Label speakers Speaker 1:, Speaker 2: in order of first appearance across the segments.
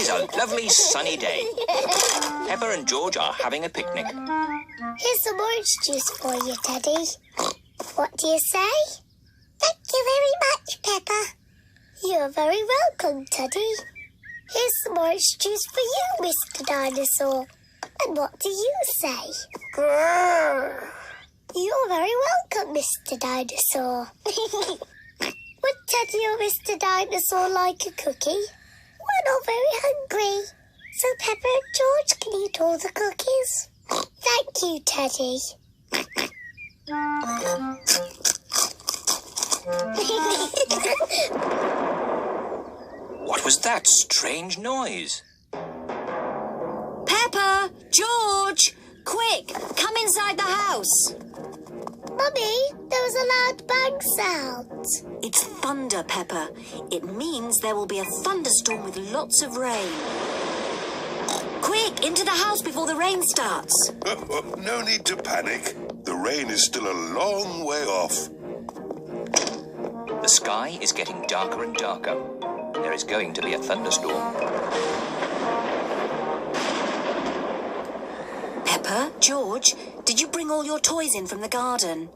Speaker 1: is a lovely sunny day. Peppa and George are having a picnic.
Speaker 2: Here's some orange juice for you, Teddy. What do you say? Thank you very much, Peppa. You're very welcome, Teddy. Here's some orange juice for you, Mr. Dinosaur. And what do you say? Grrr. You're very welcome, Mr. Dinosaur. Would Teddy or Mr. Dinosaur like a cookie? We're not very hungry, so Peppa and George can eat all the cookies. Thank you, Teddy.
Speaker 1: What was that strange noise?
Speaker 3: Peppa! George! Quick! Come inside the house!
Speaker 2: Mummy, there was a loud bang sound.
Speaker 3: It's thunder, Peppa. It means there will be a thunderstorm with lots of rain. Quick! Into the house before the rain starts.
Speaker 4: No need to panic. The rain is still a long way off.
Speaker 1: The sky is getting darker and darker. There is going to be a thunderstorm.
Speaker 3: Peppa, George, did you bring all your toys in from the garden?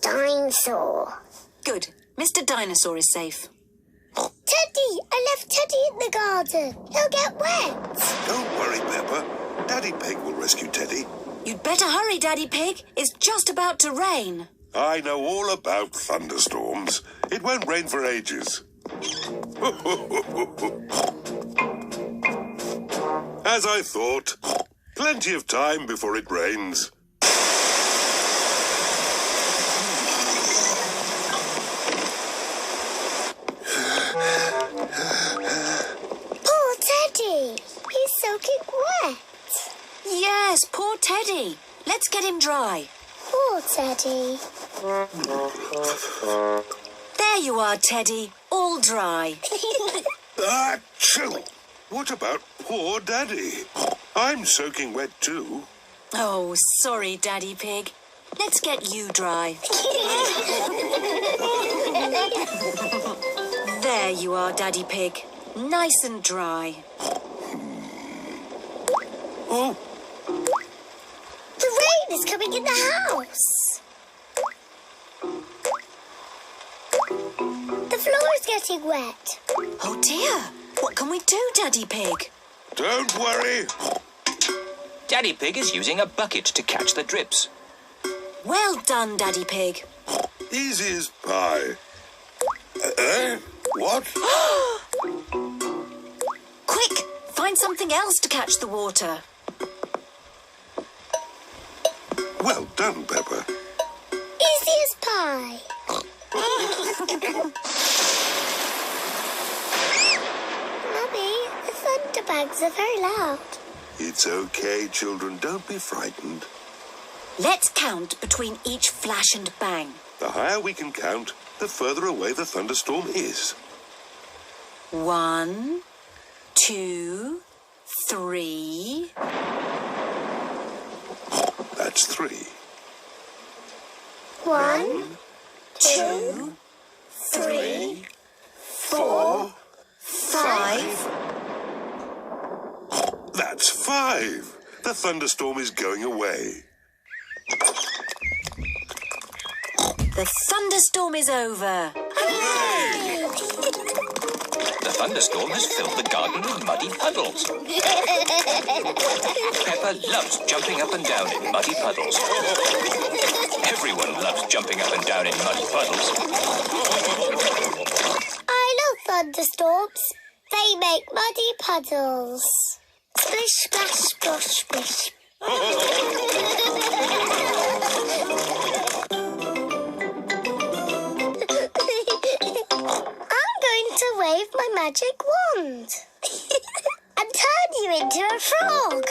Speaker 2: Dinosaur.
Speaker 3: Good. Mr. Dinosaur is safe.
Speaker 2: Teddy! I left Teddy in the garden. He'll get wet.
Speaker 4: Don't worry, Peppa. Daddy Pig will rescue Teddy.
Speaker 3: You'd better hurry, Daddy Pig. It's just about to rain.
Speaker 4: I know all about thunderstorms. It won't rain for ages. As I thought, plenty of time before it rains.
Speaker 2: Poor Teddy. He's soaking wet.
Speaker 3: Yes, poor Teddy. Let's get him dry.
Speaker 2: Poor Teddy.
Speaker 3: There you are, Teddy. All dry.
Speaker 4: Achoo! What about poor Daddy? I'm soaking wet too.
Speaker 3: Oh, sorry, Daddy Pig. Let's get you dry. There you are, Daddy Pig. Nice and dry.
Speaker 4: Oh,
Speaker 2: The rain is coming in the house. The floor is getting wet.
Speaker 3: Oh, dear. What can we do, Daddy Pig?
Speaker 4: don't worry.
Speaker 1: Daddy Pig is using a bucket to catch the drips.
Speaker 3: Well done, Daddy Pig.
Speaker 4: Easy as pie. What?
Speaker 3: Quick, find something else to catch the water.
Speaker 4: Well done, Peppa.
Speaker 2: Easy as pie. Mummy, the thunder bangs are very loud.
Speaker 4: It's okay, children. Don't be frightened.
Speaker 3: Let's count between each flash and bang.
Speaker 4: The higher we can count, the further away the thunderstorm is.
Speaker 3: 1, 2, 3.
Speaker 4: That's 3.
Speaker 2: 1,
Speaker 3: 2, 3, 4, 5.
Speaker 4: That's 5. The thunderstorm is going away.
Speaker 3: The thunderstorm is over.
Speaker 1: The thunderstorm has filled the garden with muddy puddles. Peppa loves jumping up and down in muddy puddles. Everyone loves jumping up and down in muddy puddles.
Speaker 2: I love thunderstorms. They make muddy puddles. Splish, splash, splosh, splish. I'm going to wave my magic wand and turn you into a frog.